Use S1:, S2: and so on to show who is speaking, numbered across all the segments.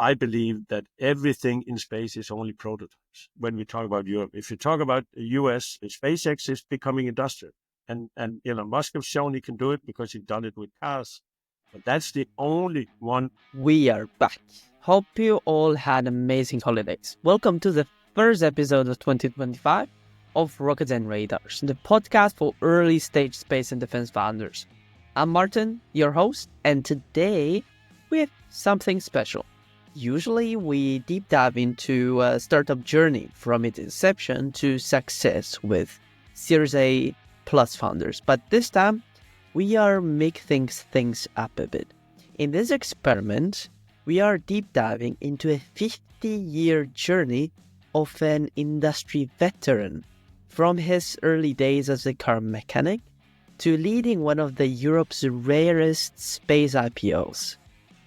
S1: I believe that everything in space is only prototypes when we talk about Europe. If you talk about the US, SpaceX is becoming industrial. And Elon Musk has shown he can do it because he's done it with cars. But that's the only one.
S2: We are back. Hope you all had amazing holidays. Welcome to the first episode of 2025 of Rockets and Radars, the podcast for early stage space and defense founders. I'm Martin, your host, and today we have something special. Usually we deep dive into a startup journey from its inception to success with Series A plus founders, but this time we are making things up a bit. In this experiment, we are deep diving into a 50-year journey of an industry veteran, from his early days as a car mechanic to leading one of Europe's rarest space IPOs.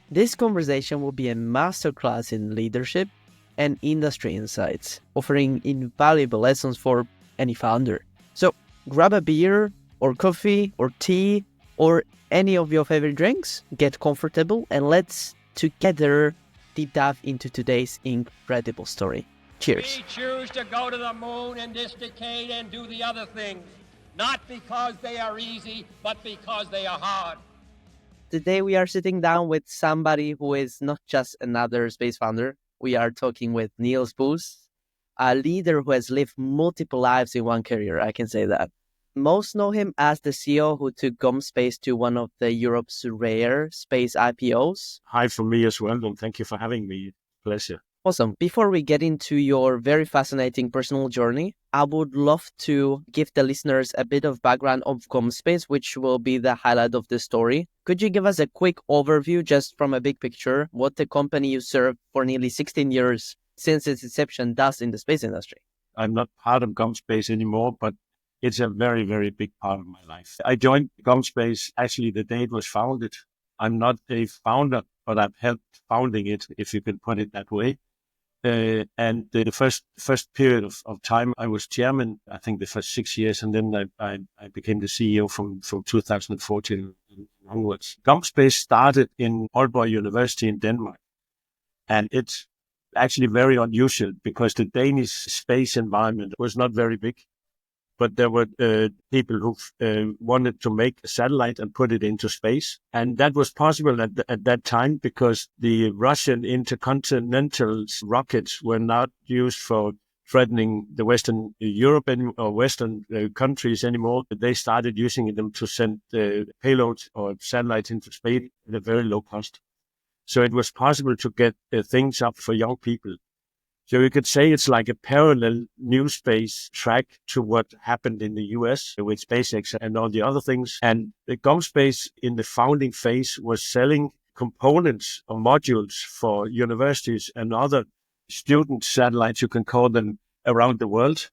S2: This conversation will be a masterclass in leadership and industry insights, offering invaluable lessons for any founder. So grab a beer or coffee or tea or any of your favorite drinks, get comfortable, and let's together deep dive into today's incredible story. Cheers.
S3: We choose to go to the moon in this decade and do the other things, not because they are easy, but because they are hard.
S2: Today we are sitting down with somebody who is not just another space founder. We are talking with Niels Buus, a leader who has lived multiple lives in one career, I can say that. Most know him as the CEO who took GOMspace to one of Europe's rare space IPOs.
S1: Hi from me as well, and thank you for having me. Pleasure.
S2: Awesome. Before we get into your very fascinating personal journey, I would love to give the listeners a bit of background of GOMspace, which will be the highlight of the story. Could you give us a quick overview, just from a big picture, what the company you served for nearly 16 years since its inception does in the space industry?
S1: I'm not part of GOMspace anymore, but it's a very, very big part of my life. I joined GOMspace actually the day it was founded. I'm not a founder, but I've helped founding it, if you can put it that way. And the first period of time, I was chairman, I think the first 6 years, and then I became the CEO from 2014 onwards. GOMspace started in Aalborg University in Denmark. And it's actually very unusual because the Danish space environment was not very big. But there were people who wanted to make a satellite and put it into space. And that was possible at that time because the Russian intercontinental rockets were not used for threatening the Western Europe or Western countries anymore. They started using them to send payloads or satellites into space at a very low cost. So it was possible to get things up for young people. So you could say it's like a parallel new space track to what happened in the US with SpaceX and all the other things. And the GOMspace in the founding phase was selling components or modules for universities and other student satellites, you can call them, around the world.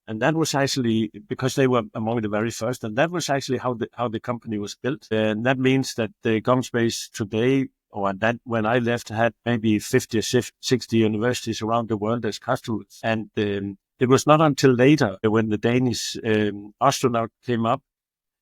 S1: And that was actually because they were among the very first. And that was actually how the company was built. And that means that the GOMspace today, or that when I left, had maybe 50 or 60 universities around the world as customers. And it was not until later, when the Danish astronaut came up,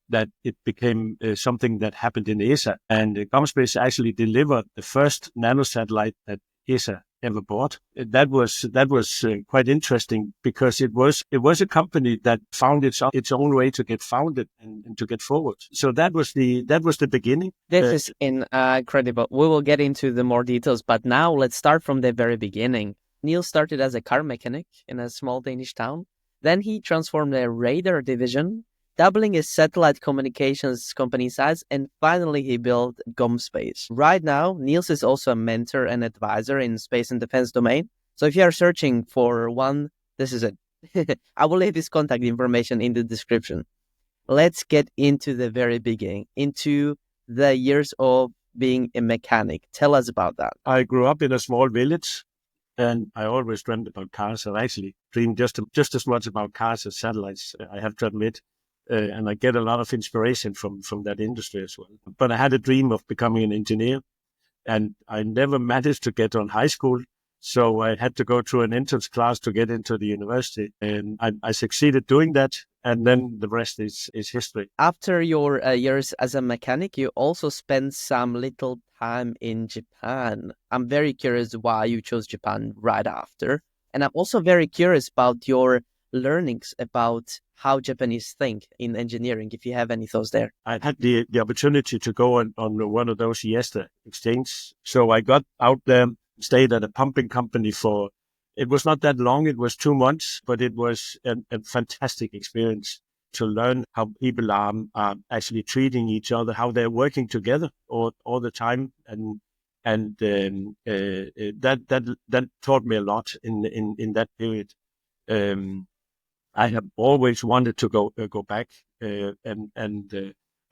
S1: that it became something that happened in ESA. And GOMspace actually delivered the first nanosatellite that ESA ever bought. That was quite interesting because it was a company that found its own way to get founded and to get forward. So that was the beginning.
S2: This is incredible. We will get into the more details, but now let's start from the very beginning. Niels started as a car mechanic in a small Danish town. Then he transformed a radar division, doubling his satellite communications company size, and finally he built GOMspace. Right now, Niels is also a mentor and advisor in space and defense domain. So if you are searching for one, this is it. I will leave his contact information in the description. Let's get into the very beginning, into the years of being a mechanic. Tell us about that.
S1: I grew up in a small village, and I always dreamed about cars. I actually dreamed just as much about cars as satellites, I have to admit. And I get a lot of inspiration from that industry as well. But I had a dream of becoming an engineer, and I never managed to get on high school. So I had to go through an entrance class to get into the university. And I succeeded doing that. and then the rest is history.
S2: After your years as a mechanic, you also spent some little time in Japan. I'm very curious why you chose Japan right after. And I'm also very curious about your learnings about how Japanese think in engineering, if you have any thoughts there.
S1: I had the opportunity to go on one of those Yesta exchange. So I got out there, stayed at a pumping company for, it was not that long, it was 2 months, but it was a fantastic experience to learn how people are actually treating each other, how they're working together all the time. And that taught me a lot in that period. I have always wanted to go back,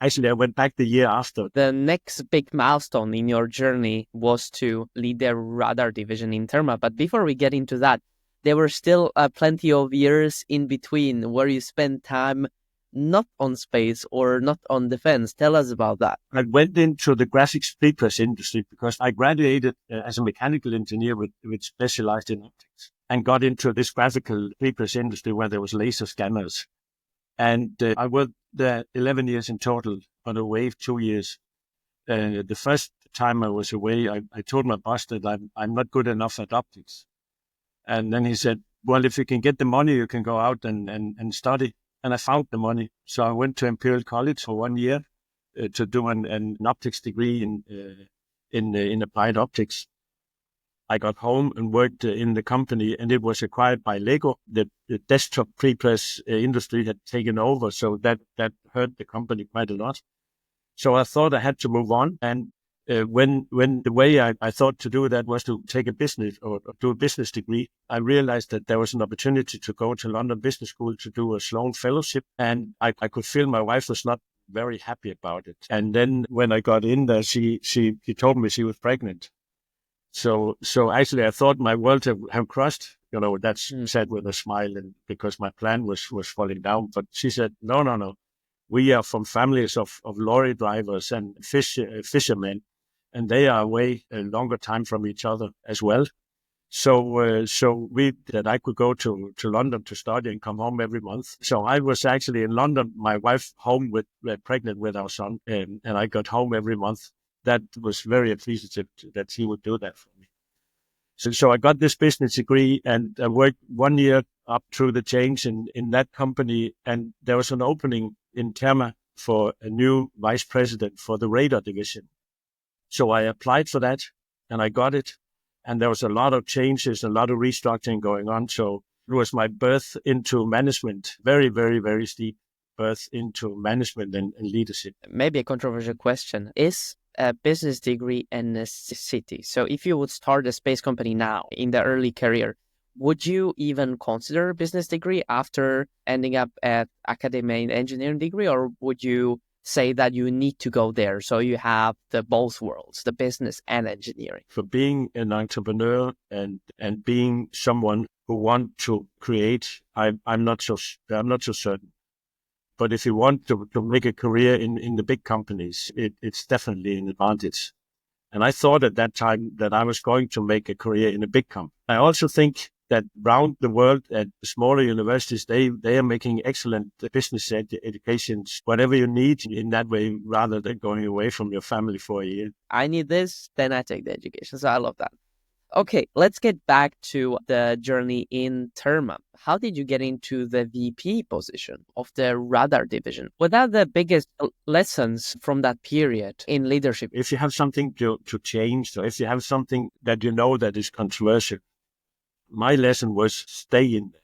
S1: actually I went back the year after.
S2: The next big milestone in your journey was to lead the radar division in Terma. But before we get into that, there were still plenty of years in between where you spent time not on space or not on defense. Tell us about that.
S1: I went into the graphics prepress industry because I graduated as a mechanical engineer with specialized in optics, and got into this graphical prepress industry where there was laser scanners. And I worked there 11 years in total, but away 2 years. The first time I was away, I told my boss that I'm not good enough at optics. And then he said, well, if you can get the money, you can go out and study. And I found the money. So I went to Imperial College for 1 year to do an optics degree in applied optics. I got home and worked in the company, and it was acquired by Lego. The desktop prepress industry had taken over, so that hurt the company quite a lot. So I thought I had to move on. And when the way I thought to do that was to take a business or do a business degree, I realized that there was an opportunity to go to London Business School to do a Sloan Fellowship. And I could feel my wife was not very happy about it. And then when I got in there, she told me she was pregnant. So actually I thought my world have crossed, that's said with a smile, and because my plan was falling down. But she said, no. We are from families of lorry drivers and fishermen, and they are away a longer time from each other as well. So that I could go to London to study and come home every month. So I was actually in London, my wife home pregnant with our son, and I got home every month. That was very appreciative that he would do that for me. So I got this business degree, and I worked 1 year up through the change in that company. And there was an opening in Terma for a new vice president for the radar division. So I applied for that, and I got it. And there was a lot of changes, a lot of restructuring going on. So it was my birth into management, very, very, very steep birth into management and leadership.
S2: Maybe a controversial question. Is a business degree a necessity? So if you would start a space company now in the early career, would you even consider a business degree after ending up at academic engineering degree, or would you say that you need to go there so you have the both worlds, the business and engineering?
S1: For being an entrepreneur and being someone who want to create, I'm not so certain. But if you want to make a career in the big companies, it's definitely an advantage. And I thought at that time that I was going to make a career in a big company. I also think that around the world at smaller universities, they are making excellent business educations, whatever you need in that way, rather than going away from your family for a year.
S2: I need this, then I take the education. So I love that. Okay, let's get back to the journey in Terma. How did you get into the VP position of the radar division? What are the biggest lessons from that period in leadership?
S1: If you have something to change, or if you have something that you know that is controversial, my lesson was stay in there.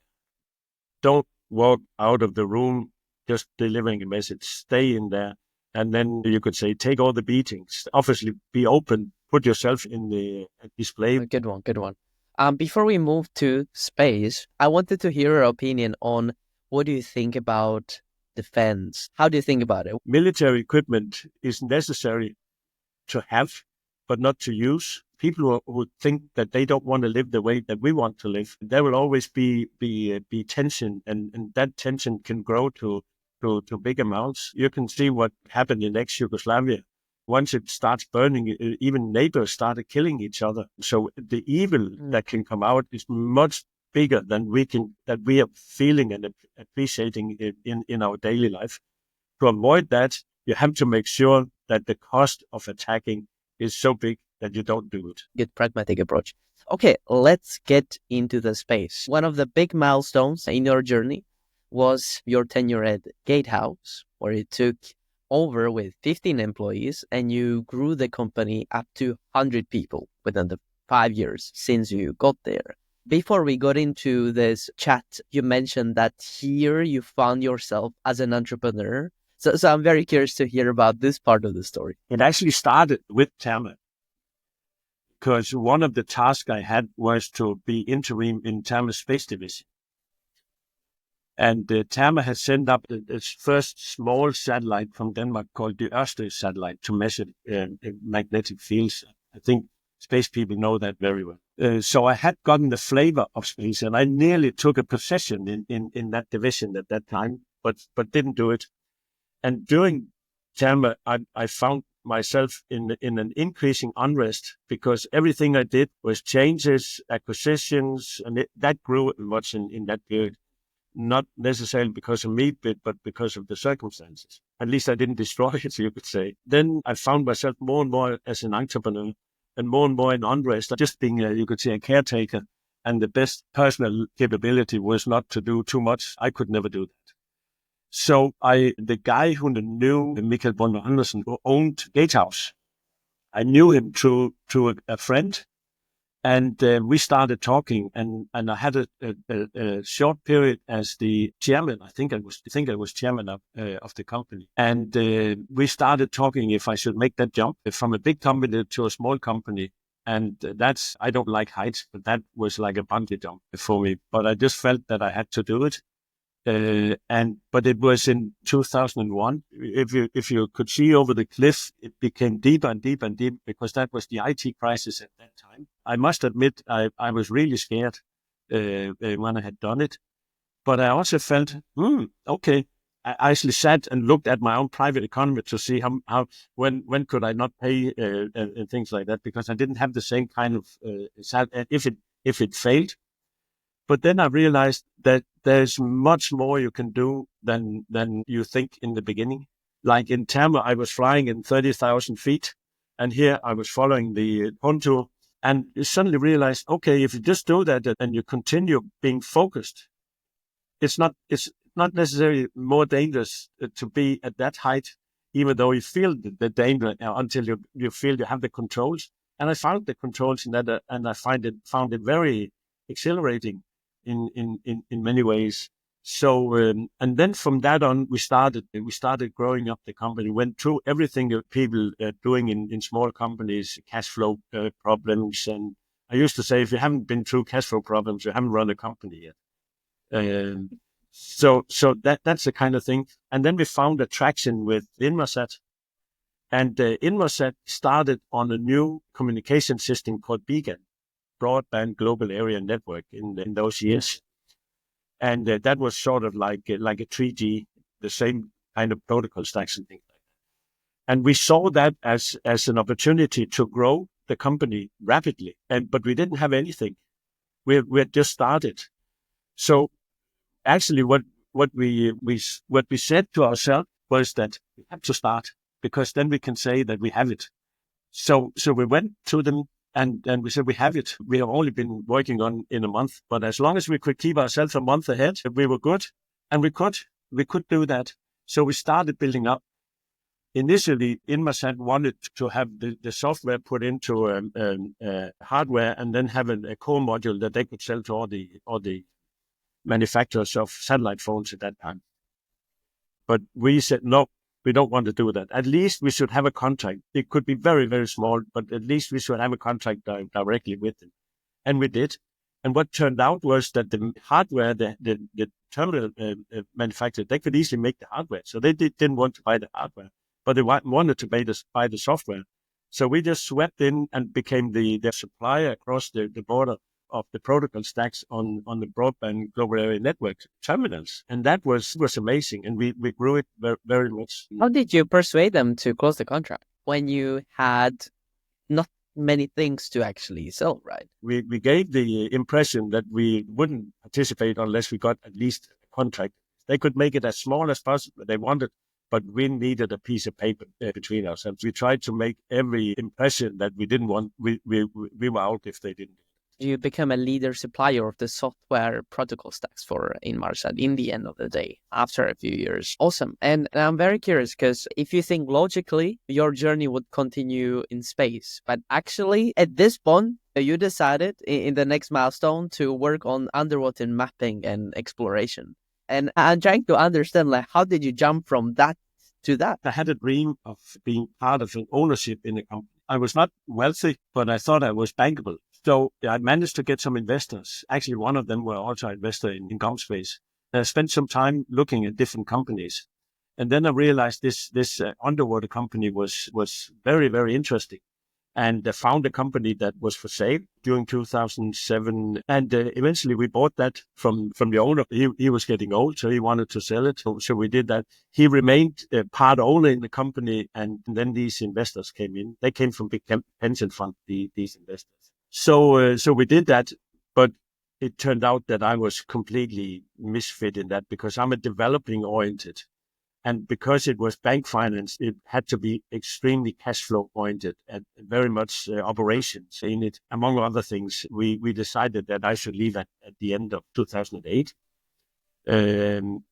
S1: Don't walk out of the room just delivering a message. Stay in there. And then you could say, take all the beatings. Obviously, be open. Put yourself in the display.
S2: Good one. Before we move to space, I wanted to hear your opinion on what do you think about defense? How do you think about it?
S1: Military equipment is necessary to have, but not to use. People who think that they don't want to live the way that we want to live, there will always be tension, and that tension can grow to big amounts. You can see what happened in ex-Yugoslavia. Once it starts burning, even neighbors started killing each other. So the evil that can come out is much bigger than we are feeling and appreciating in our daily life. To avoid that, you have to make sure that the cost of attacking is so big that you don't do it.
S2: Good pragmatic approach. Okay, let's get into the space. One of the big milestones in your journey was your tenure at Gatehouse, where you took over with 15 employees and you grew the company up to 100 people within the 5 years since you got there. Before we got into this chat, you mentioned that here you found yourself as an entrepreneur. So I'm very curious to hear about this part of the story.
S1: It actually started with Terma, because one of the tasks I had was to be interim in Terma's space division. And Terma has sent up its first small satellite from Denmark called the RAREST satellite to measure magnetic fields. I think space people know that very well. So I had gotten the flavor of space, and I nearly took a position in that division at that time, but didn't do it. And during Terma, I found myself in an increasing unrest, because everything I did was changes, acquisitions, and that grew much in that period. Not necessarily because of me, but because of the circumstances. At least I didn't destroy it, you could say. Then I found myself more and more as an entrepreneur, and more in unrest, just being, you could say, a caretaker. And the best personal capability was not to do too much. I could never do that. So the guy who knew Michael Bonner Andersen, who owned Gatehouse, I knew him through a friend. And we started talking, and I had a short period as the chairman. I think I was chairman of the company. And we started talking if I should make that jump from a big company to a small company. And I don't like heights, but that was like a bungee jump for me. But I just felt that I had to do it. But it was in 2001. If you could see over the cliff, it became deeper and deeper and deeper, because that was the IT crisis at that time. I must admit, I was really scared when I had done it, but I also felt, okay. I actually sat and looked at my own private economy to see how when could I not pay and things like that, because I didn't have the same kind of if it failed. But then I realized that there's much more you can do than you think in the beginning. Like in Terma, I was flying in 30,000 feet, and here I was following the contour, and you suddenly realized, okay, if you just do that and you continue being focused, it's not necessarily more dangerous to be at that height, even though you feel the danger until you feel you have the controls. And I found the controls in that, and I found it very exhilarating in many ways. So and then from that on, we started growing up the company. Went through everything that people are doing in small companies, cash flow problems, and I used to say, if you haven't been through cash flow problems, you haven't run a company yet. So that's the kind of thing. And then we found a traction with Inmarsat, and Inmarsat started on a new communication system called Beacon, broadband global area network in those years. And that was sort of like a 3G, the same kind of protocol stacks and things like that. And we saw that as an opportunity to grow the company rapidly. But we didn't have anything. We had just started. So actually what we said to ourselves was that we have to start, because then we can say that we have it. So we went to them and we said, we have it. We have only been working on in a month, but as long as we could keep ourselves a month ahead, we were good, and we could do that. So we started building up. Initially, Inmarsat wanted to have the software put into hardware, and then have a core module that they could sell to all the manufacturers of satellite phones at that time. But we said, no, we don't want to do that. At least we should have a contract. It could be very, very small, but at least we should have a contract directly with them. And we did. And what turned out was that the hardware, the terminal manufacturer, they could easily make the hardware. So they didn't want to buy the hardware, but they wanted to buy the software. So we just swept in and became the supplier across the border of the protocol stacks on the broadband global area network terminals. And that was amazing. And we grew it very, very much.
S2: How did you persuade them to close the contract when you had not many things to actually sell, right?
S1: We gave the impression that we wouldn't participate unless we got at least a contract. They could make it as small as possible. They wanted, but we needed a piece of paper between ourselves. We tried to make every impression that we didn't want. We were out if they didn't.
S2: You become a leader supplier of the software protocol stacks for Inmarsat in the end of the day after a few years. Awesome. And I'm very curious because if you think logically, your journey would continue in space. But actually, at this point, you decided in the next milestone to work on underwater mapping and exploration. And I'm trying to understand, like, how did you jump from that to that?
S1: I had a dream of being part of an ownership in a company. I was not wealthy, but I thought I was bankable. So I managed to get some investors. Actually, one of them were also an investor in GOMspace. I spent some time looking at different companies. And then I realized this underwater company was very, very interesting. And found a company that was for sale during 2007. And eventually we bought that from the owner. He was getting old, so he wanted to sell it. So we did that. He remained part owner in the company. And then these investors came in. They came from big pension fund, these investors. So we did that. But it turned out that I was completely misfit in that because I'm a developing oriented. And because it was bank finance, it had to be extremely cash flow oriented and very much operations in it. Among other things, we decided that I should leave at the end of 2008. And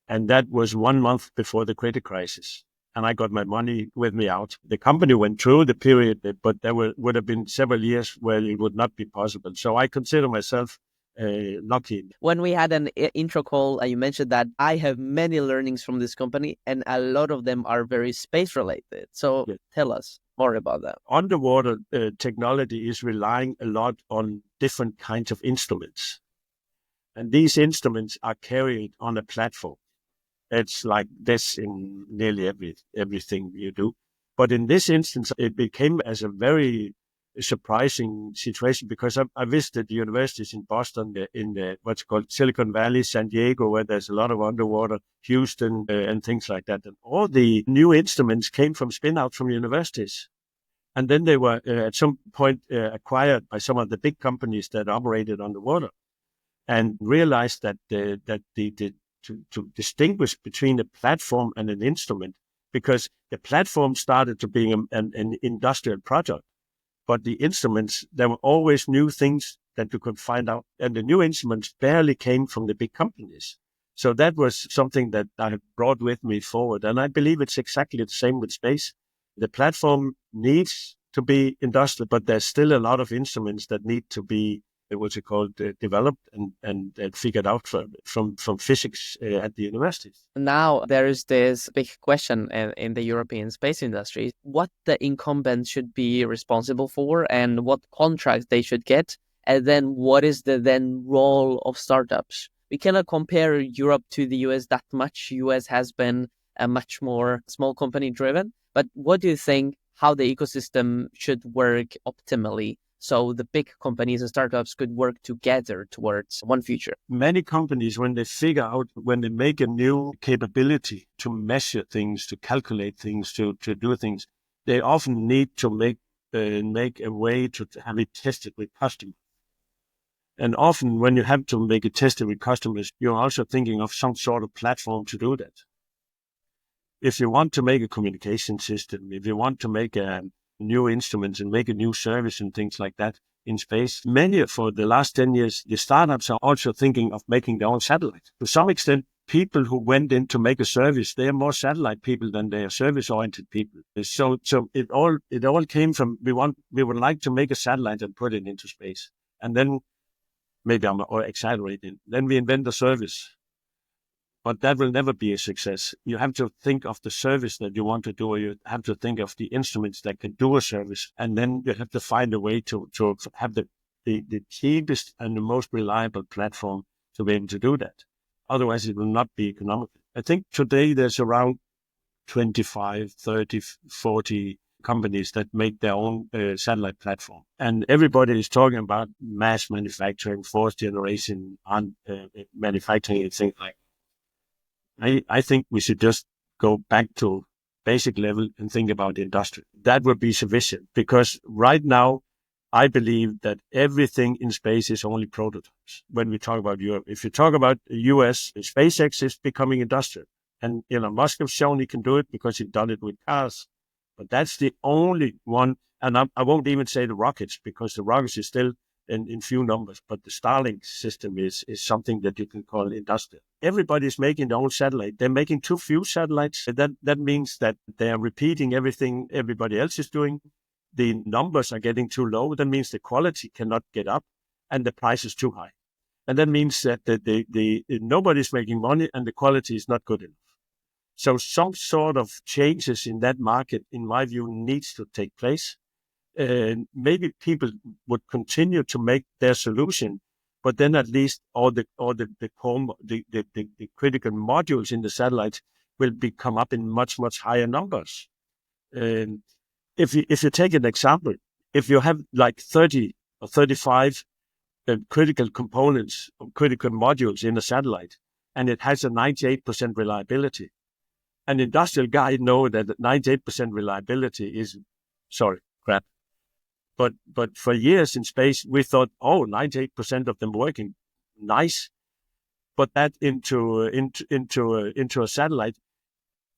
S1: that was 1 month before the credit crisis. And I got my money with me out. The company went through the period, but there would have been several years where it would not be possible. So I consider myself lucky.
S2: When we had an intro call, you mentioned that I have many learnings from this company, and a lot of them are very space related. So Tell us more about that.
S1: Underwater technology is relying a lot on different kinds of instruments. And these instruments are carried on a platform. It's like this in nearly everything you do. But in this instance, it became as a very surprising situation because I visited the universities in Boston, in the what's called Silicon Valley, San Diego, where there's a lot of underwater, Houston, and things like that. And all the new instruments came from spin-out from universities. And then they were at some point acquired by some of the big companies that operated underwater, and realized that to distinguish between a platform and an instrument, because the platform started to be an industrial product. But the instruments, there were always new things that you could find out. And the new instruments barely came from the big companies. So that was something that I brought with me forward. And I believe it's exactly the same with space. The platform needs to be industrial, but there's still a lot of instruments that need to be developed and figured out from physics at the universities.
S2: Now there is this big question in the European space industry: what the incumbents should be responsible for, and what contracts they should get, and then what is the then role of startups. We cannot compare Europe to the US that much. US has been a much more small company driven. But what do you think? How the ecosystem should work optimally, so the big companies and startups could work together towards one future?
S1: Many companies, when they make a new capability to measure things, to calculate things, to do things, they often need to make a way to have it tested with customers. And often when you have to make it tested with customers, you're also thinking of some sort of platform to do that. If you want to make a communication system, if you want to make a new instruments and make a new service and things like that in space, for the last 10 years, the startups are also thinking of making their own satellite. To some extent, people who went in to make a service, they are more satellite people than they are service-oriented people. So it all came from, we would like to make a satellite and put it into space. And then, maybe I'm exaggerating, then we invent a service. But that will never be a success. You have to think of the service that you want to do, or you have to think of the instruments that can do a service. And then you have to find a way to have the cheapest and the most reliable platform to be able to do that. Otherwise, it will not be economical. I think today there's around 25, 30, 40 companies that make their own satellite platform. And everybody is talking about mass manufacturing, fourth generation manufacturing and things like that. I think we should just go back to basic level and think about industry. That would be sufficient, because right now, I believe that everything in space is only prototypes. When we talk about Europe, if you talk about the US, SpaceX is becoming industrial. And Elon Musk has shown he can do it because he's done it with cars. But that's the only one. And I won't even say the rockets, because the rockets is still in few numbers. But the Starlink system is something that you can call industrial. Everybody's making their own satellite. They're making too few satellites. That means that they are repeating everything everybody else is doing. The numbers are getting too low. That means the quality cannot get up, and the price is too high. And that means that nobody's making money and the quality is not good enough. So some sort of changes in that market, in my view, needs to take place. Maybe people would continue to make their solution, but then at least all the critical modules in the satellites will come up in much higher numbers. If you take an example, if you have like 30 or 35 critical components or critical modules in a satellite, and it has a 98% reliability, an industrial guy knows that 98% reliability is, crap. But for years in space, we thought, 98% of them working, nice. Put that into a satellite.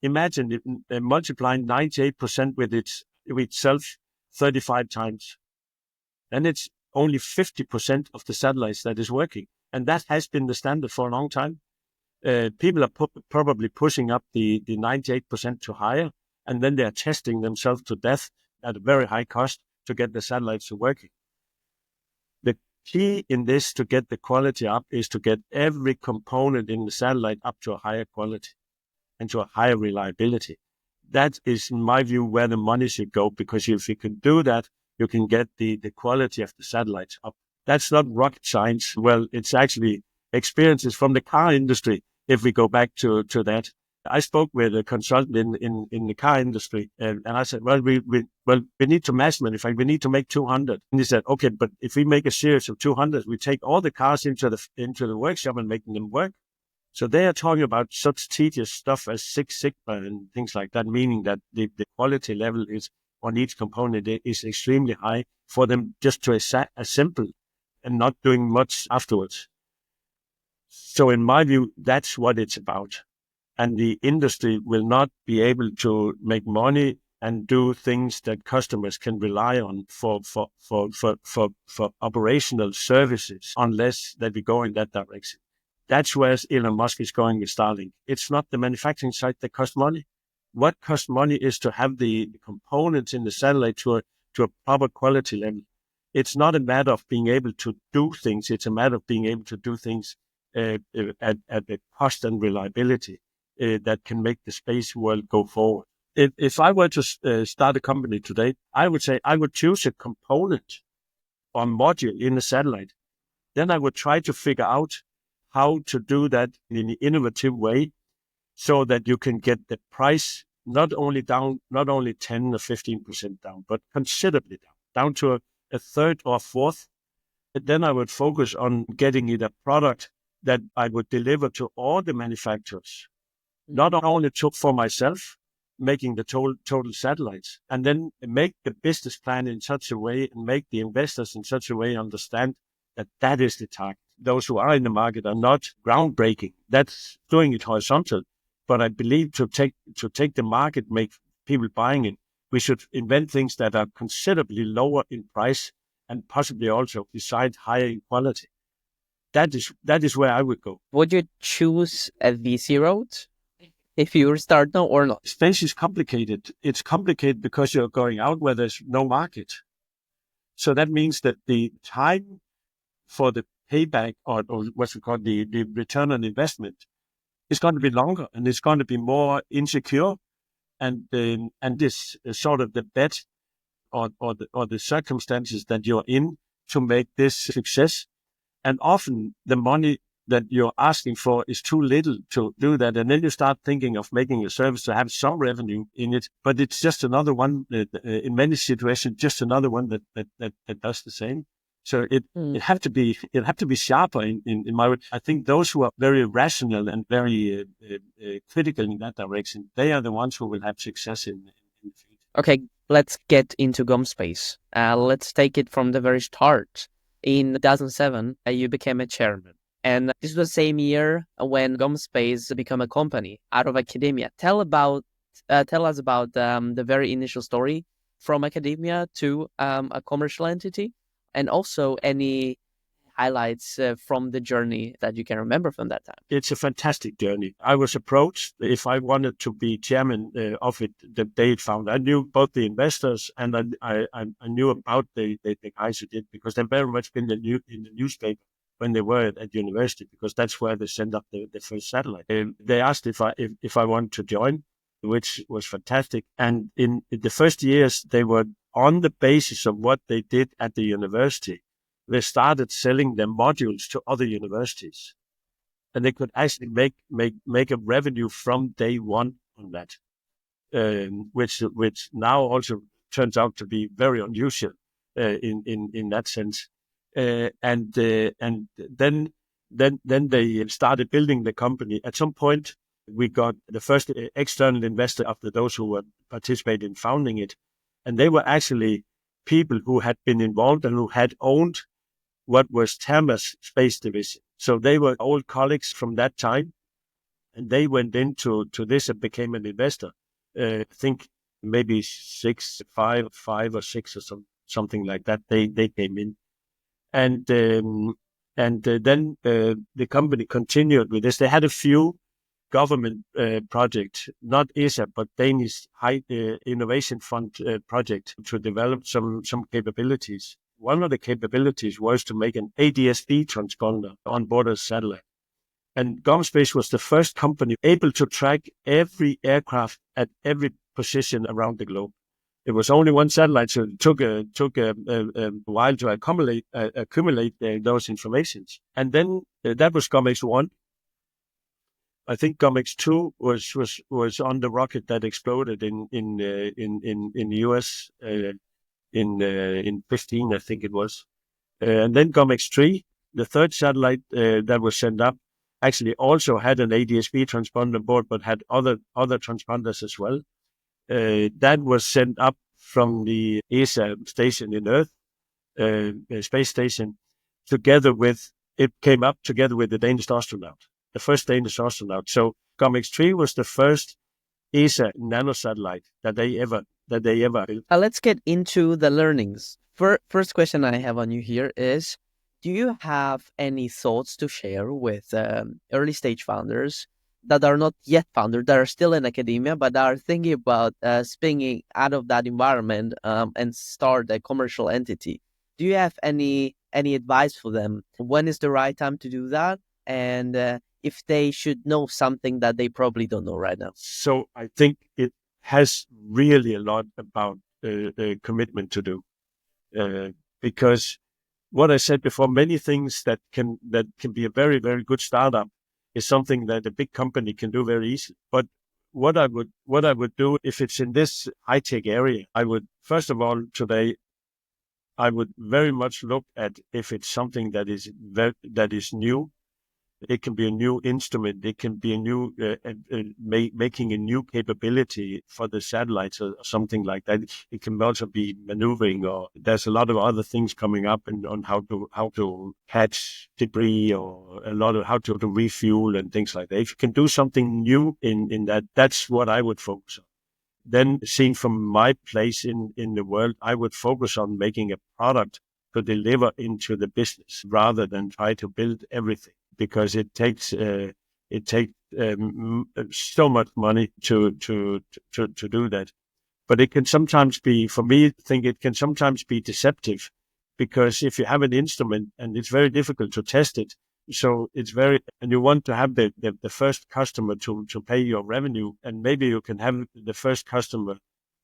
S1: Imagine multiplying 98% with itself 35 times. And it's only 50% of the satellites that is working. And that has been the standard for a long time. People are probably pushing up the 98% to higher, and then they are testing themselves to death at a very high cost to get the satellites working. The key in this to get the quality up is to get every component in the satellite up to a higher quality and to a higher reliability. That is, in my view, where the money should go, because if you can do that, you can get the quality of the satellites up. That's not rocket science. Well, it's actually experiences from the car industry. If we go back to that, I spoke with a consultant in the car industry, and I said, we need to mass manufacture. We need to make 200. And he said, okay, but if we make a series of 200, we take all the cars into the workshop and making them work. So they are talking about such tedious stuff as Six Sigma and things like that, meaning that the quality level is on each component is extremely high for them just to assemble and not doing much afterwards. So in my view, that's what it's about. And the industry will not be able to make money and do things that customers can rely on for operational services unless that we go in that direction. That's where Elon Musk is going with Starlink. It's not the manufacturing side that costs money. What costs money is to have the components in the satellite to a proper quality level. It's not a matter of being able to do things. It's a matter of being able to do things at the cost and reliability that can make the space world go forward. If I were to start a company today, I would say I would choose a component or module in a satellite. Then I would try to figure out how to do that in an innovative way so that you can get the price not only down, not only 10 or 15% down, but considerably down to a third or fourth. And then I would focus on getting it a product that I would deliver to all the manufacturers, not only for myself, making the total satellites, and then make the business plan in such a way and make the investors in such a way understand that is the target. Those who are in the market are not groundbreaking. That's doing it horizontal. But I believe to take the market, make people buying it, we should invent things that are considerably lower in price and possibly also decide higher in quality. That is where I would go.
S2: Would you choose a VC route if you start now or not?
S1: Space is complicated. It's complicated because you're going out where there's no market. So that means that the time for the payback or what's we call the return on investment is going to be longer, and it's going to be more insecure, and this is sort of the bet or the circumstances that you're in to make this success. And often the money that you're asking for is too little to do that. And then you start thinking of making a service to have some revenue in it, but it's just another one, in many situations, just another one that does the same. So it have to be sharper in my way. I think those who are very rational and very critical in that direction, they are the ones who will have success in the future.
S2: Okay, let's get into GOMspace. Let's take it from the very start. In 2007, you became a chairman. And this was the same year when GOMspace became a company out of academia. Tell us about the very initial story from academia to a commercial entity, and also any highlights from the journey that you can remember from that time.
S1: It's a fantastic journey. I was approached if I wanted to be chairman of it the day it founded. I knew both the investors and I knew about the guys who did, because they've very much been in the newspaper when they were at university, because that's where they sent up the first satellite. They asked if I wanted to join, which was fantastic. And in the first years, they were on the basis of what they did at the university. They started selling their modules to other universities, and they could actually make a revenue from day one on that, which now also turns out to be very unusual in that sense. And then they started building the company. At some point, we got the first external investor after those who were participating in founding it, and they were actually people who had been involved and who had owned what was Terma's space division. So they were old colleagues from that time, and they went into this and became an investor. I think maybe five or six or something like that. They came in, and then the company continued with this. They had a few government projects, not ESA, but Danish High Innovation Fund project to develop some capabilities. One of the capabilities was to make an ADS-B transponder on board a satellite. And GOMspace was the first company able to track every aircraft at every position around the globe. It was only one satellite, so it took a while to accumulate those informations. And then that was GOMX 1. I think GOMX 2 was on the rocket that exploded in the US in 15, I think it was. And then GOMX 3, the third satellite that was sent up, actually also had an ADS-B transponder board, but had other transponders as well. That was sent up from the ESA station in Earth, space station, it came up together with the Danish astronaut, the first Danish astronaut. So GOMX 3 was the first ESA nanosatellite that they ever built.
S2: Let's get into the learnings. First question I have on you here is, do you have any thoughts to share with early stage founders that are not yet founders, that are still in academia, but are thinking about spinning out of that environment and start a commercial entity? Do you have any advice for them? When is the right time to do that? And if they should know something that they probably don't know right now?
S1: So I think it has really a lot about commitment to do, because what I said before, many things that can be a very, very good startup is something that a big company can do very easily. But what I would do if it's in this high tech area, I would first of all today, I would very much look at if it's something that is new. It can be a new instrument. It can be a new making a new capability for the satellites or something like that. It can also be maneuvering, or there's a lot of other things coming up on how to catch debris, or a lot of how to refuel and things like that. If you can do something new in that, that's what I would focus on. Then, seen from my place in the world, I would focus on making a product to deliver into the business rather than try to build everything, because it takes so much money to do that. But it can sometimes be, for me, I think it can sometimes be deceptive, because if you have an instrument and it's very difficult to test it, so and you want to have the first customer to pay your revenue, and maybe you can have the first customer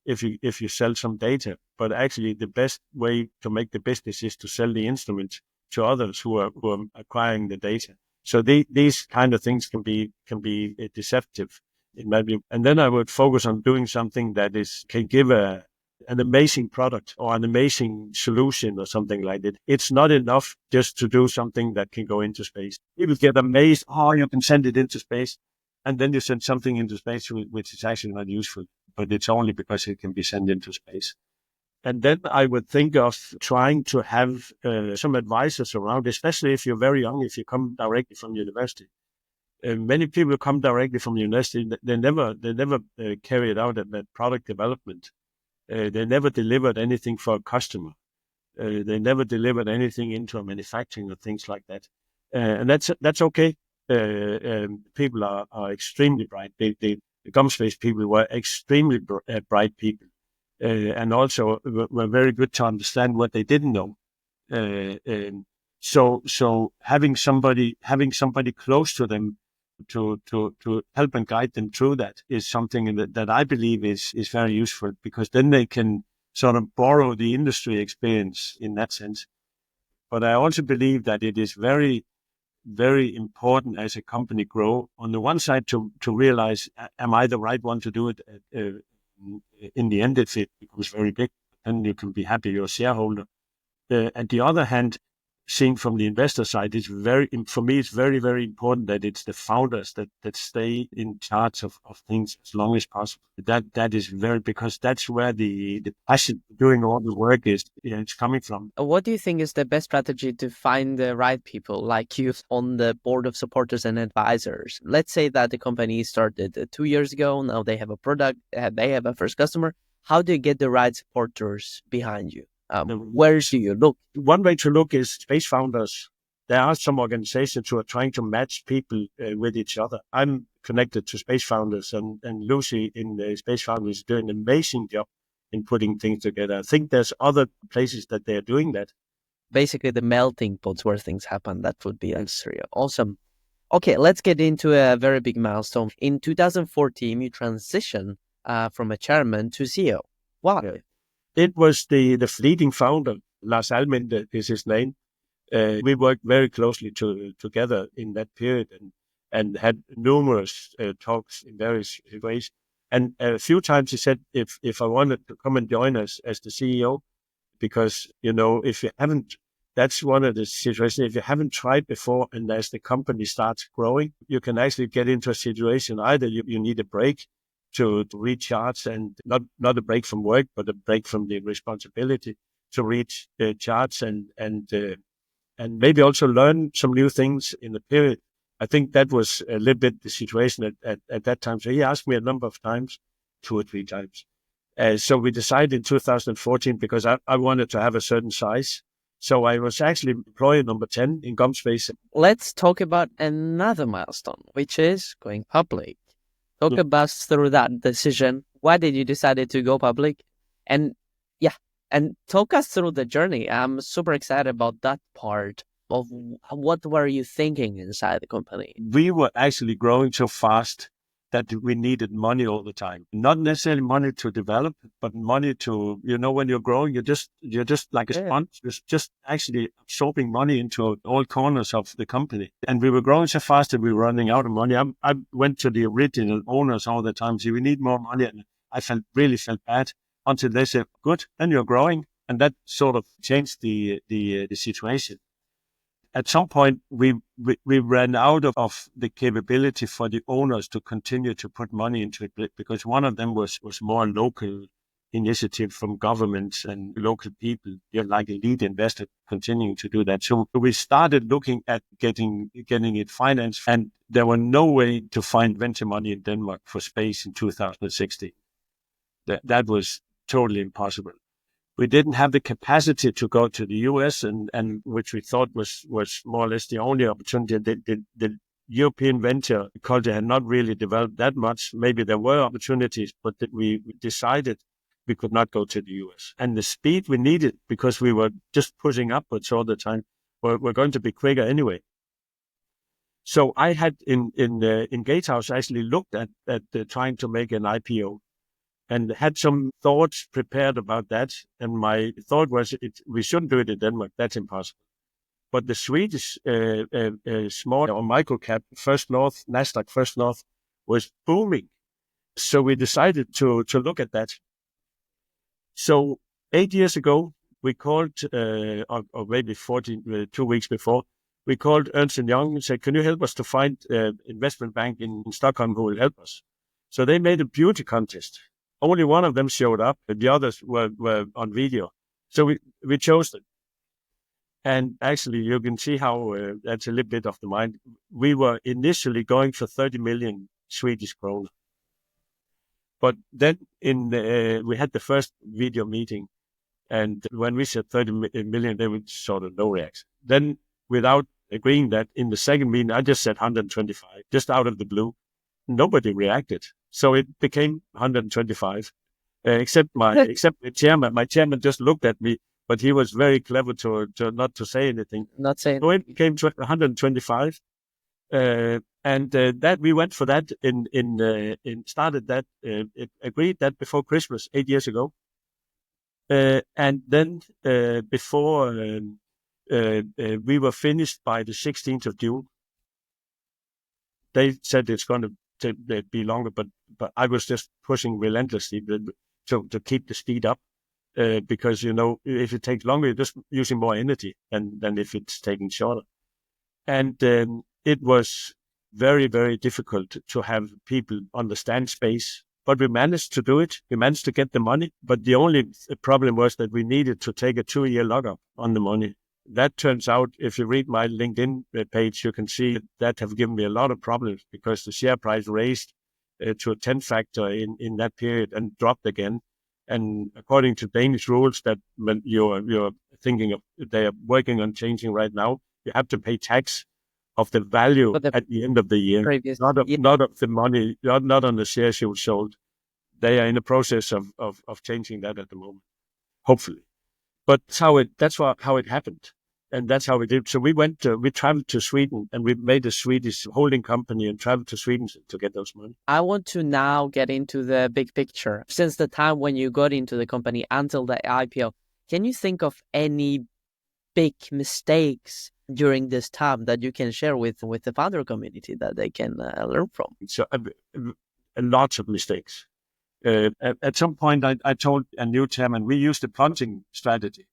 S1: if you sell some data. But actually, the best way to make the business is to sell the instrument to others who are acquiring the data. So these kind of things can be deceptive in my view. And then I would focus on doing something that can give a an amazing product or an amazing solution or something like that. It's not enough just to do something that can go into space. People get amazed, oh, you can send it into space. And then you send something into space which is actually not useful, but it's only because it can be sent into space. And then I would think of trying to have some advisors around, especially if you're very young, if you come directly from university. Many people come directly from university. They never carried out that product development. They never delivered anything for a customer. They never delivered anything into a manufacturing or things like that. And that's okay. People are extremely bright. The GOMspace people were extremely bright people, and also were very good to understand what they didn't know. So having somebody close to them to help and guide them through that is something that I believe is very useful, because then they can sort of borrow the industry experience in that sense. But I also believe that it is very, very important as a company grow, on the one side to realize, am I the right one to do it? In the end, if it becomes very big, then you can be happy you're a shareholder. At the other hand, seeing from the investor side, for me, it's very, very important that it's the founders that stay in charge of things as long as possible. That is because that's where the passion for doing all the work is, it's coming from.
S2: What do you think is the best strategy to find the right people like you on the board of supporters and advisors? Let's say that the company started 2 years ago. Now they have a product, they have a first customer. How do you get the right supporters behind you? Where do you look?
S1: One way to look is space founders. There are some organizations who are trying to match people with each other. I'm connected to space founders, and Lucy in the space founders is doing an amazing job in putting things together. I think there's other places that they're doing that.
S2: Basically, the melting pots where things happen. That would be awesome. Okay, let's get into a very big milestone. In 2014, you transitioned from a chairman to CEO. Why?
S1: Yeah. It was the fleeting founder, Lars Alminde is his name. We worked very closely together in that period, and had numerous talks in various ways. And a few times he said if I wanted to come and join us as the CEO, because, if you haven't, that's one of the situations, if you haven't tried before and as the company starts growing, you can actually get into a situation, either you need a break to recharge, and not a break from work, but a break from the responsibility to recharge and maybe also learn some new things in the period. I think that was a little bit the situation at that time. So he asked me a number of times, 2 or 3 times. So we decided in 2014, because I wanted to have a certain size. So I was actually employee number 10 in GOMspace.
S2: Let's talk about another milestone, which is going public. Talk about through that decision. Why did you decide to go public? And talk us through the journey. I'm super excited about that part of what were you thinking inside the company?
S1: We were actually growing so fast that we needed money all the time. Not necessarily money to develop, but money to, when you're growing, you're just like a sponge, just actually absorbing money into all corners of the company. And we were growing so fast that we were running out of money. I went to the original owners all the time, so we need more money. And I really felt bad, until they said, good, then you're growing. And that sort of changed the situation. At some point, we ran out of the capability for the owners to continue to put money into it, because one of them was more local initiative from governments and local people, like a lead investor continuing to do that. So we started looking at getting it financed, and there were no way to find venture money in Denmark for space in 2016. That was totally impossible. We didn't have the capacity to go to the US, and which we thought was more or less the only opportunity. The European venture culture had not really developed that much. Maybe there were opportunities, but we decided we could not go to the US. And the speed we needed, because we were just pushing upwards all the time, were going to be quicker anyway. So I had in Gatehouse actually looked at trying to make an IPO, and had some thoughts prepared about that. And my thought was, we shouldn't do it in Denmark. That's impossible. But the Swedish small or microcap First North, Nasdaq First North, was booming. So we decided to look at that. So 8 years ago, we called, or maybe 2 weeks before, we called Ernst & Young and said, can you help us to find an investment bank in Stockholm who will help us? So they made a beauty contest. Only one of them showed up, and the others were on video. So we chose them. And actually, you can see how that's a little bit of the mind. We were initially going for 30 million Swedish krona. But then we had the first video meeting. And when we said 30 million, they would sort of no reaction. Then without agreeing that, in the second meeting, I just said 125, just out of the blue. Nobody reacted. So it became 125, except my chairman. My chairman just looked at me, but he was very clever to not to say anything.
S2: Not saying.
S1: So it became 125. And that we went for that started that, agreed that before Christmas 8 years ago. And then before we were finished by the 16th of June, they said it's going to be longer, but I was just pushing relentlessly to keep the speed up, because, if it takes longer, you're just using more energy than if it's taking shorter. And it was very, very difficult to have people understand space. But we managed to do it. We managed to get the money. But the only problem was that we needed to take a 2-year lockup on the money. That turns out, if you read my LinkedIn page, you can see that have given me a lot of problems, because the share price raised to a 10 factor in that period and dropped again. And according to Danish rules that when you're thinking of, they are working on changing right now, you have to pay tax of the value at the end of the year, not of the money, not on the shares you sold. They are in the process of changing that at the moment, hopefully. But how it happened, and that's how we did. So we traveled to Sweden, and we made a Swedish holding company and traveled to Sweden to get those money.
S2: I want to now get into the big picture. Since the time when you got into the company until the IPO, can you think of any big mistakes during this time that you can share with the founder community that they can learn from?
S1: So lots of mistakes. At some point, I told a new chairman, we used a plunging strategy.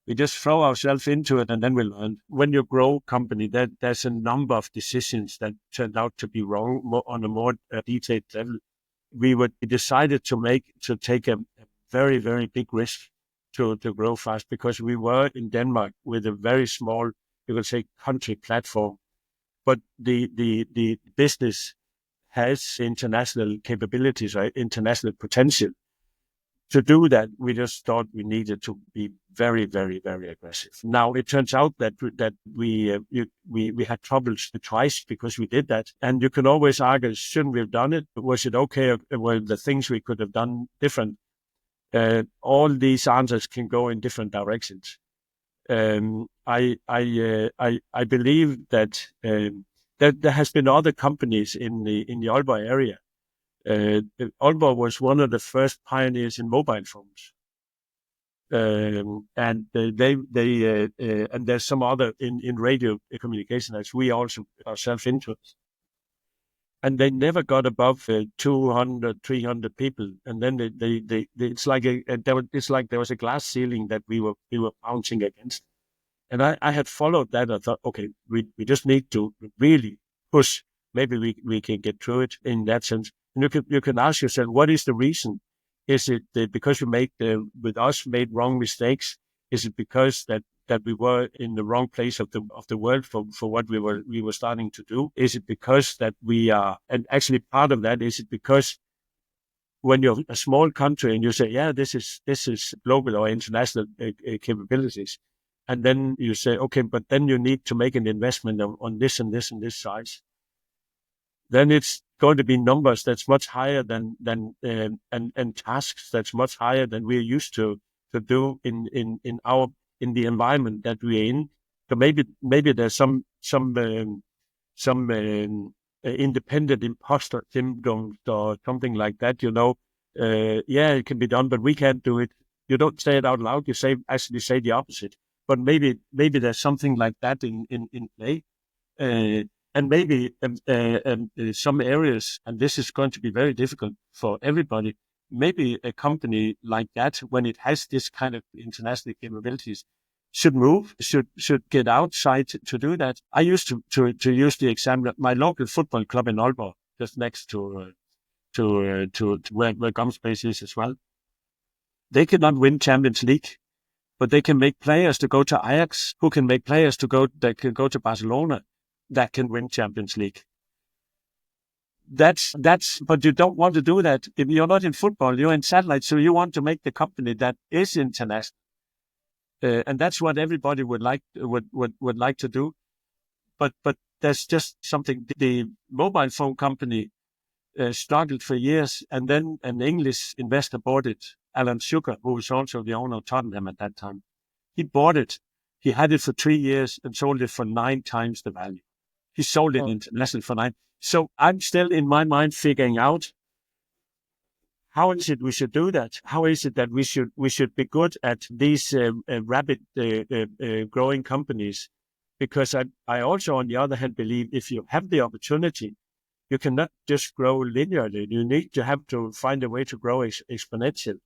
S1: We just throw ourselves into it, and then we learn. When you grow a company, there's a number of decisions that turned out to be wrong on a more detailed level. We decided to take a very, very big risk to grow fast, because we were in Denmark with a very small, you could say, country platform. But the business has international capabilities, right? International potential. To do that, we just thought we needed to be very, very, very aggressive. Now it turns out that we had troubles twice because we did that, and you can always argue, shouldn't we have done it? Was it okay? Were the things we could have done different? All these answers can go in different directions. I believe that there has been other companies in the Aalborg area. Aalborg was one of the first pioneers in mobile phones, and and there's some other in radio communication as we also ourselves into it. And they never got above 200, 300 people, and then it's like there was a glass ceiling that we were bouncing against. And I had followed that. I thought, okay, we just need to really push. Maybe we can get through it in that sense. And you can ask yourself, what is the reason? Is it because you made wrong mistakes? Is it because that we were in the wrong place of the world for what we were starting to do? Is it because that we are, and actually part of that, is it because when you're a small country and you say, yeah, this is global or international capabilities, and then you say, okay, but then you need to make an investment on this and this and this size, then it's going to be numbers that's much higher than and tasks that's much higher than we're used to do in the environment that we're in. So maybe there's some independent imposter syndrome or something like that. Yeah, it can be done, but we can't do it. You don't say it out loud. You actually say the opposite. But maybe there's something like that in play. And maybe some areas, and this is going to be very difficult for everybody, maybe a company like that, when it has this kind of international capabilities, should move, should get outside to do that. I used to use the example of my local football club in Aalborg, just next to where GOMspace is as well. They cannot win Champions League, but they can make players to go to Ajax, who can make players that can go to Barcelona, that can win Champions League. But you don't want to do that. If you're not in football, you're in satellite, so you want to make the company that is international. And that's what everybody would like to do. But there's just something. The mobile phone company struggled for years, and then an English investor bought it. Alan Sugar, who was also the owner of Tottenham at that time, he bought it. He had it for 3 years and sold it for 9 times the value. He sold it internationally for 9. So I'm still in my mind figuring out, how is it we should do that? How is it that we should be good at these rapid growing companies? Because I also, on the other hand, believe if you have the opportunity, you cannot just grow linearly. You need to have to find a way to grow exponential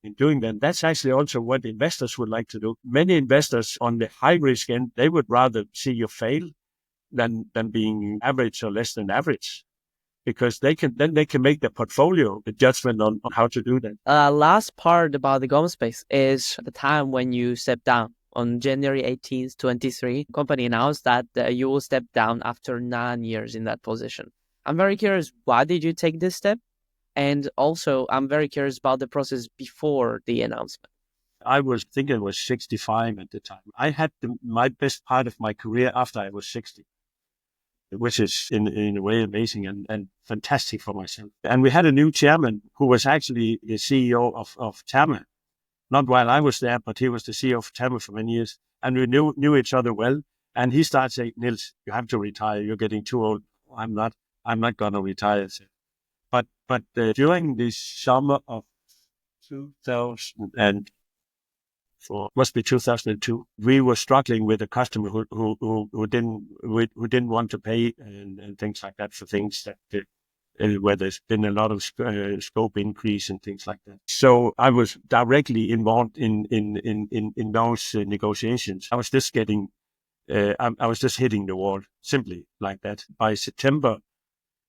S1: in doing that. That's actually also what investors would like to do. Many investors on the high risk end, they would rather see you fail than being average or less than average, because they can make their portfolio a judgment on how to do that.
S2: Last part about the GOMspace is the time when you stepped down. On January 18th, 23, the company announced that you will step down after 9 years in that position. I'm very curious, why did you take this step? And also, I'm very curious about the process before the announcement.
S1: I was thinking I was 65 at the time. I had my best part of my career after I was 60. Which is in a way amazing and fantastic for myself. And we had a new chairman who was actually the CEO of Terma, not while I was there, but he was the CEO of Terma for many years. And we knew each other well. And he started saying, "Niels, you have to retire. You're getting too old." I'm not going to retire. But during the summer of 2004, must be 2002, we were struggling with a customer who didn't want to pay and things like that, for things that where there's been a lot of scope increase and things like that. So I was directly involved in those negotiations. I was just getting, I was just hitting the wall, simply like that. By September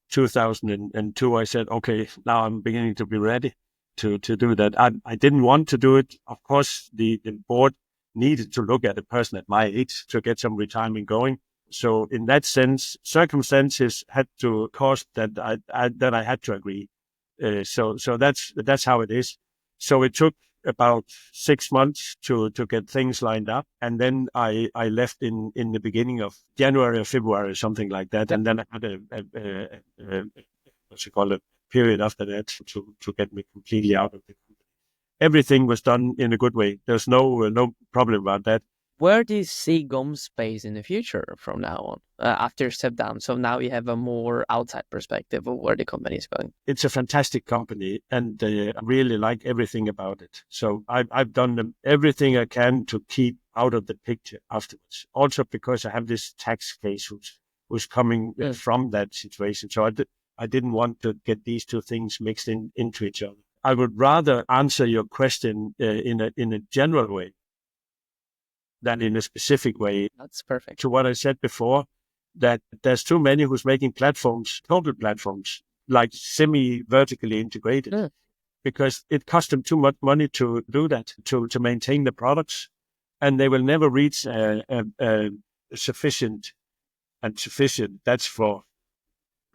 S1: 2002, I said, okay, now I'm beginning to be ready to do that. I didn't want to do it. Of course, the board needed to look at a person at my age to get some retirement going. So in that sense, circumstances had to cause that I had to agree. So that's how it is. So it took about 6 months to get things lined up, and then I left in the beginning of January or February, something like that, and then I had a what's it called, a period after that to get me completely out of the company. Everything was done in a good way. There's no problem about that.
S2: Where do you see GOMspace in the future from now on, after step down? So now you have a more outside perspective of where the company is going.
S1: It's a fantastic company, and I really like everything about it. So I've done everything I can to keep out of the picture afterwards. Also because I have this tax case who's coming from that situation. So I didn't want to get these two things mixed into each other. I would rather answer your question in a general way than in a specific way.
S2: That's perfect.
S1: To what I said before, that there's too many who's making platforms, total platforms, like semi-vertically integrated, because it costs them too much money to do that, to maintain the products, and they will never reach sufficient. That's for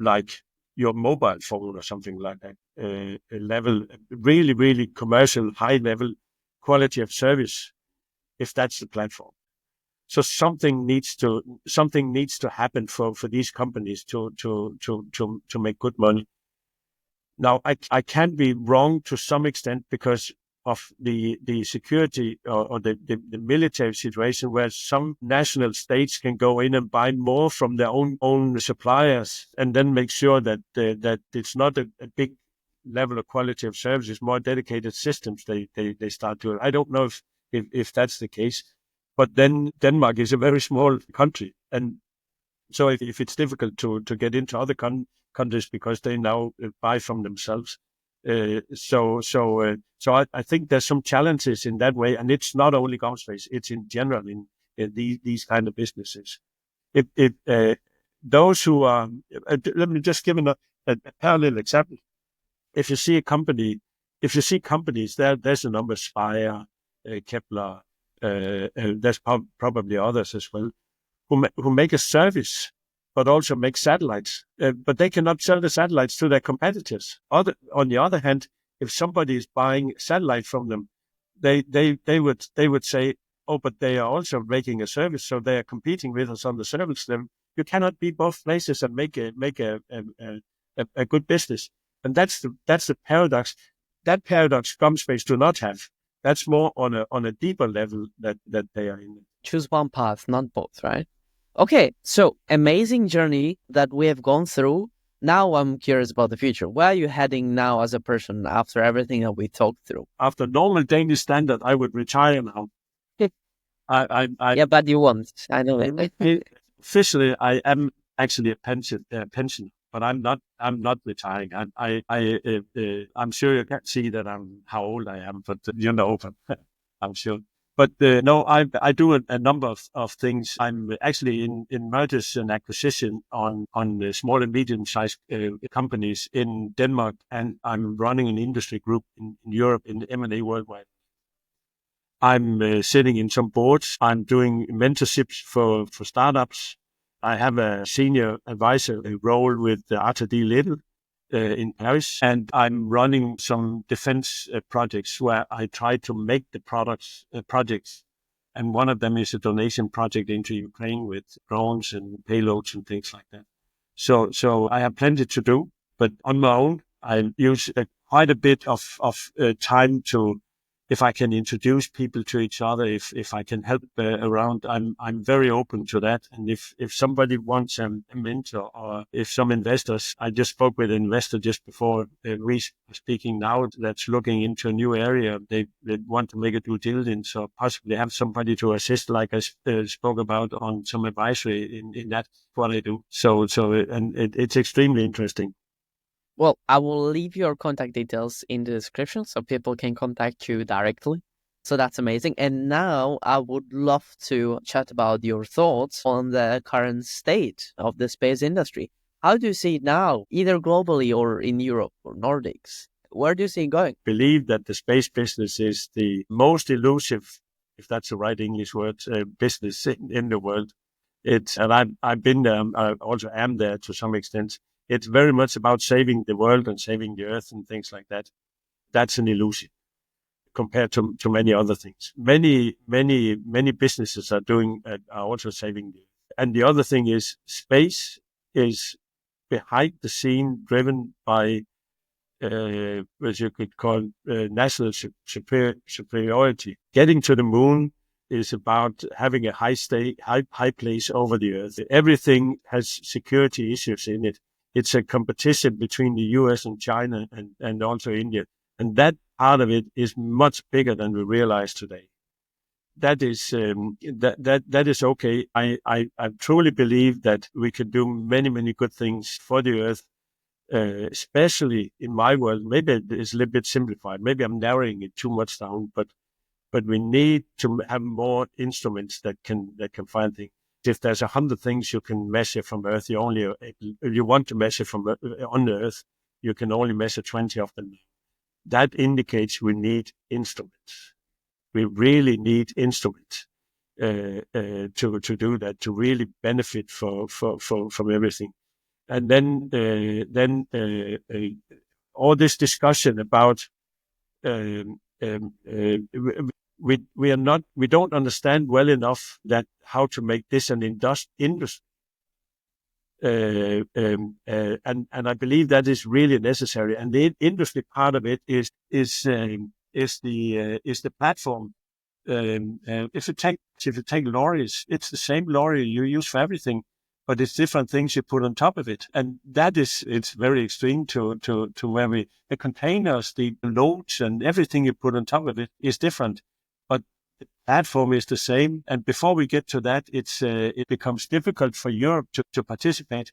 S1: like your mobile phone or something like that, a level, really, really commercial, high level quality of service, if that's the platform. So something needs to happen for these companies to make good money. Now, I can be wrong to some extent because of the security or the military situation, where some national states can go in and buy more from their own suppliers, and then make sure that it's not a big level of quality of service. It's more dedicated systems they start doing. I don't know if that's the case. But then Denmark is a very small country. And so if it's difficult to get into other countries because they now buy from themselves, I think there's some challenges in that way, and it's not only GOMspace; it's in general in these kind of businesses. If those who are, let me just give a parallel example. If you see companies, there's a number: Spire, Kepler, there's probably others as well, who make a service, but also make satellites. But they cannot sell the satellites to their competitors. On the other hand, if somebody is buying satellite from them, they would say, oh, but they are also making a service, so they are competing with us on the service level. You cannot be both places and make a good business. And that's the paradox. That paradox GOMspace do not have. That's more on a deeper level that they are in.
S2: Choose one path, not both, right? Okay, so amazing journey that we have gone through. Now I'm curious about the future. Where are you heading now as a person after everything that we talked through?
S1: After normal Danish standard, I would retire now.
S2: Yeah, but you won't. I know it.
S1: Officially, I am actually a pensioner, but I'm not retiring. I'm sure you can't see that how old I am, but you know, I'm sure. But no, I do a number of things. I'm actually in mergers and acquisition on the small and medium-sized companies in Denmark, and I'm running an industry group in Europe in M&A worldwide. I'm sitting in some boards. I'm doing mentorships for startups. I have a senior advisor role with RTD Little in Paris, and I'm running some defense projects where I try to make the projects. And one of them is a donation project into Ukraine with drones and payloads and things like that. So I have plenty to do, but on my own, I use quite a bit of time to, if I can introduce people to each other, if I can help around, I'm very open to that. And if somebody wants a mentor, or if some investors, I just spoke with an investor just before we speaking now that's looking into a new area. They want to make a due diligence or possibly have somebody to assist, like I spoke about on some advisory in that what I do. So it's extremely interesting.
S2: Well, I will leave your contact details in the description so people can contact you directly. So that's amazing. And now I would love to chat about your thoughts on the current state of the space industry. How do you see it now, either globally or in Europe or Nordics? Where do you see it going?
S1: I believe that the space business is the most elusive, if that's the right English word, business in the world. And I've been there. I also am there to some extent. It's very much about saving the world and saving the earth and things like that. That's an illusion compared to many other things. Many businesses are also saving the earth. And the other thing is space is behind the scene driven by what you could call national superiority. Getting to the moon is about having a high place over the earth. Everything has security issues in it. It's a competition between the US and China and also India. And that part of it is much bigger than we realize today. That is that is okay. I truly believe that we can do many good things for the earth, especially in my world. Maybe it's a little bit simplified. Maybe I'm narrowing it too much down, but we need to have more instruments that can find things. If there's 100 things you can measure from Earth, you want to measure from on the Earth, you can only measure 20 of them. That indicates we need instruments. We really need instruments to do that, to really benefit from everything. And then all this discussion about we don't understand well enough that how to make this an industry. And I believe that is really necessary. And the industry part of it is the platform. If you take lorries, it's the same lorry you use for everything, but it's different things you put on top of it. And it's very extreme to where the containers, the loads and everything you put on top of it is different. But the platform is the same. And before we get to that, it becomes difficult for Europe to participate.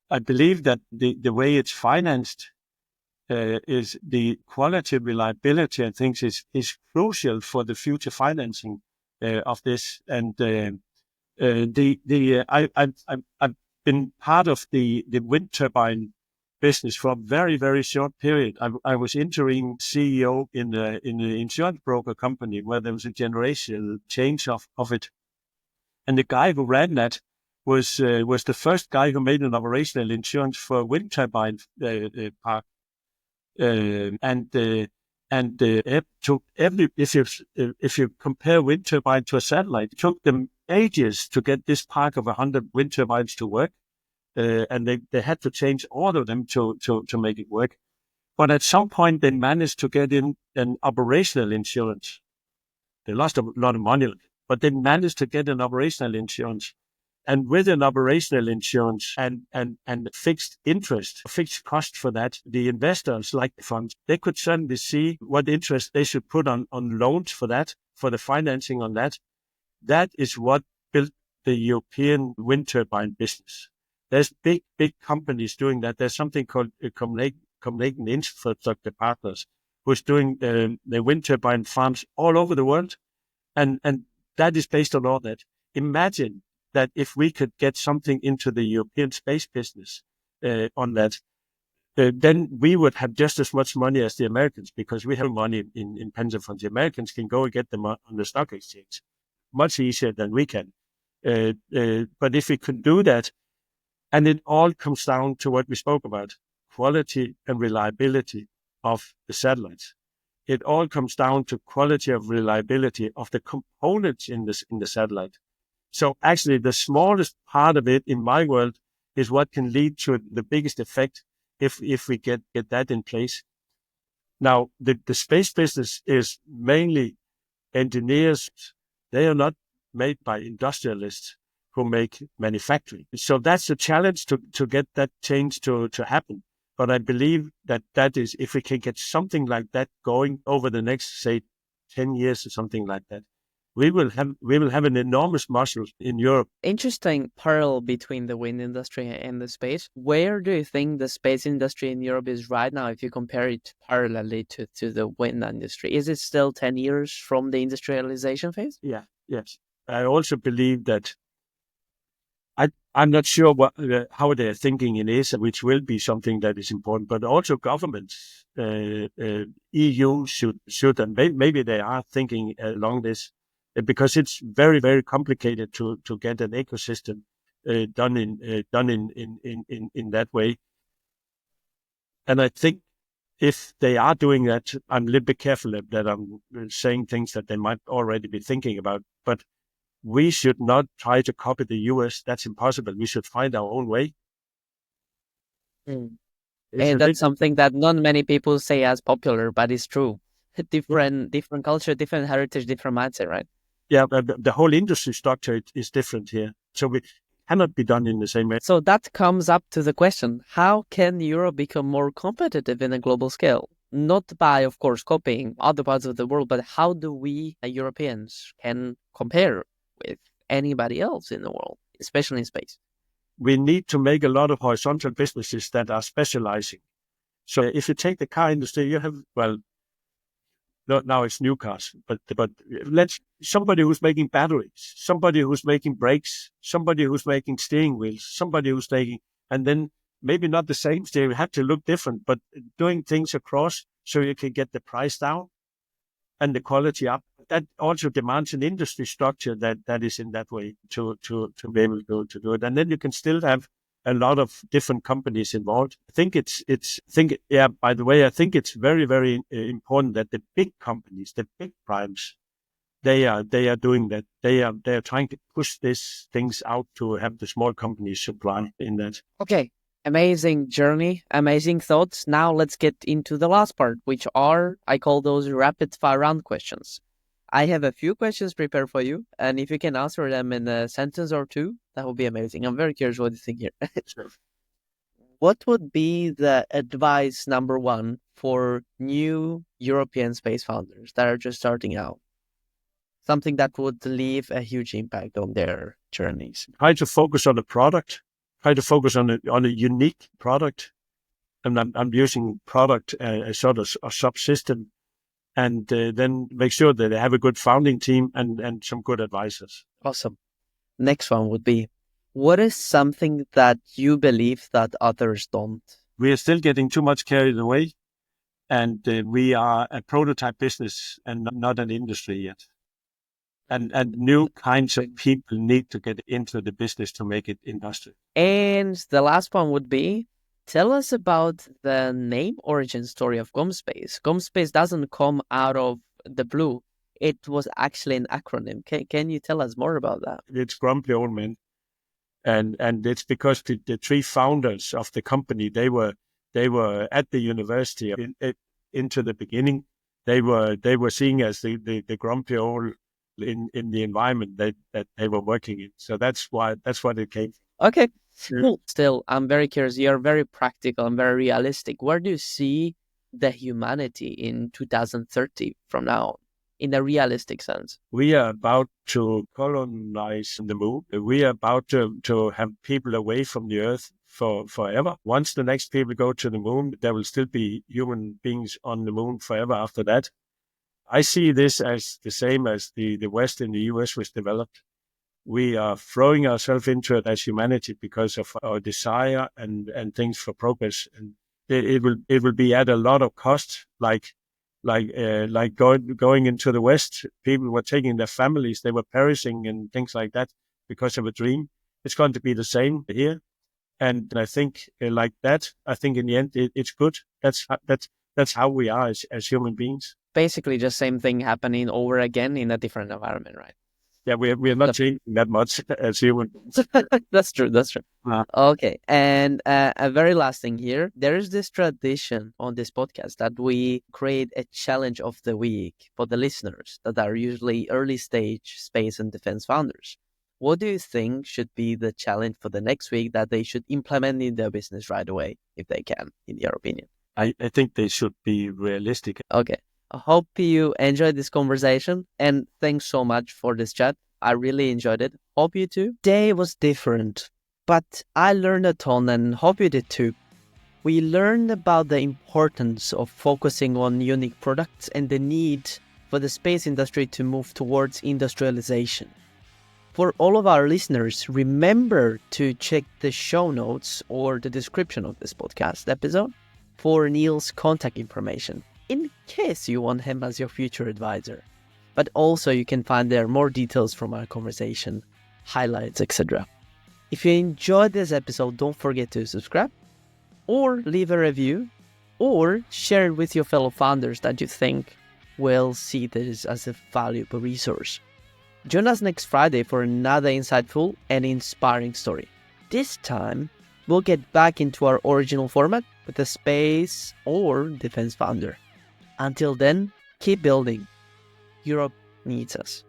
S1: I believe that the way it's financed is the quality, reliability, and things is crucial for the future financing of this. And I've been part of the wind turbine business for a very, very short period. I was interim CEO in the insurance broker company where there was a generational change of it. And the guy who ran that was the first guy who made an operational insurance for a wind turbine park. It took if you compare wind turbine to a satellite, it took them ages to get this park of 100 wind turbines to work. And they had to change all of them to make it work. But at some point, they managed to get in an operational insurance. They lost a lot of money, but they managed to get an operational insurance. And with an operational insurance and fixed interest, fixed cost for that, the investors, like the funds, they could suddenly see what interest they should put on loans for that, for the financing on that. That is what built the European wind turbine business. There's big companies doing that. There's something called Copenhagen Infrastructure Partners, who's doing the wind turbine farms all over the world. And that is based on all that. Imagine that if we could get something into the European space business on that, then we would have just as much money as the Americans, because we have money in pension funds. The Americans can go and get them on the stock exchange much easier than we can. But if we could do that, and it all comes down to what we spoke about, quality and reliability of the satellites. It all comes down to quality of reliability of the components in the satellite. So actually, the smallest part of it in my world is what can lead to the biggest effect if we get that in place. Now, the space business is mainly engineers. They are not made by industrialists who make manufacturing. So that's a challenge to get that change to happen. But I believe that is, if we can get something like that going over the next, say, 10 years or something like that, we will have an enormous muscle in Europe.
S2: Interesting parallel between the wind industry and the space. Where do you think the space industry in Europe is right now if you compare it parallelly to the wind industry? Is it still 10 years from the industrialization phase?
S1: Yeah, yes. I also believe that I'm not sure how they're thinking it is, which will be something that is important, but also governments, EU should, and maybe they are thinking along this, because it's very, very complicated to get an ecosystem done in that way. And I think if they are doing that, I'm a little bit careful that I'm saying things that they might already be thinking about, but we should not try to copy the US. That's impossible. We should find our own way.
S2: And that's something that not many people say as popular, but it's true. Different culture, different heritage, different mindset, right?
S1: Yeah, the whole industry structure is different here. So we cannot be done in the same way.
S2: So that comes up to the question, how can Europe become more competitive in a global scale? Not by, of course, copying other parts of the world, but how do we Europeans can compare with anybody else in the world, especially in space?
S1: We need to make a lot of horizontal businesses that are specializing. So if you take the car industry, you have, well, not now it's new cars, but let's somebody who's making batteries, somebody who's making brakes, somebody who's making steering wheels, somebody who's making, and then maybe not the same steering, have to look different, but doing things across so you can get the price down and the quality up. That also demands an industry structure that is in that way to be able to do it. And then you can still have a lot of different companies involved. I think by the way, I think it's very, very important that the big companies, the big primes, they are doing that. They are trying to push these things out to have the small companies supply in that.
S2: Okay. Amazing journey, amazing thoughts. Now let's get into the last part, which are, I call those rapid fire round questions. I have a few questions prepared for you, and if you can answer them in a sentence or two, that would be amazing. I'm very curious what you think here.
S1: Sure.
S2: What would be the advice number one for new European space founders that are just starting out? Something that would leave a huge impact on their journeys.
S1: Try to focus on the product. Try to focus on a unique product. and I'm using product as sort of a subsystem, and then make sure that they have a good founding team and some good advisors.
S2: Awesome. Next one would be, what is something that you believe that others don't?
S1: We are still getting too much carried away, and we are a prototype business and not an industry yet. And new kinds of people need to get into the business to make it industrial.
S2: And the last one would be, tell us about the name origin story of GOMspace. GOMspace doesn't come out of the blue. It was actually an acronym. Can you tell us more about that?
S1: It's grumpy old men. And it's because the three founders of the company, they were at the university into the beginning. They were seen as the grumpy old in the environment that they were working in. So that's what it came from.
S2: Okay, cool. Still, I'm very curious. You're very practical and very realistic. Where do you see the humanity in 2030 from now on, in a realistic sense?
S1: We are about to colonize the moon. We are about to have people away from the Earth forever. Once the next people go to the moon, there will still be human beings on the moon forever after that. I see this as the same as the West in the US was developed. We are throwing ourselves into it as humanity because of our desire and things for progress. And it will be at a lot of cost, like going into the West. People were taking their families, they were perishing and things like that because of a dream. It's going to be the same here. And I think like that, I think in the end, it's good. That's how we are as human beings.
S2: Basically, just same thing happening over again in a different environment, right?
S1: Yeah, we are not changing that much as humans.
S2: That's true. Okay. And a very last thing here, there is this tradition on this podcast that we create a challenge of the week for the listeners that are usually early stage space and defense founders. What do you think should be the challenge for the next week that they should implement in their business right away, if they can, in your opinion?
S1: I think they should be realistic.
S2: Okay. I hope you enjoyed this conversation, and thanks so much for this chat. I really enjoyed it. Hope you too. Day was different, but I learned a ton and hope you did too. We learned about the importance of focusing on unique products and the need for the space industry to move towards industrialization. For all of our listeners, remember to check the show notes or the description of this podcast episode for Niels' contact information, in case you want him as your future advisor. But also you can find there more details from our conversation, highlights, etc. If you enjoyed this episode, don't forget to subscribe or leave a review or share it with your fellow founders that you think will see this as a valuable resource. Join us next Friday for another insightful and inspiring story. This time, we'll get back into our original format with a space or defense founder. Until then, keep building. Europe needs us.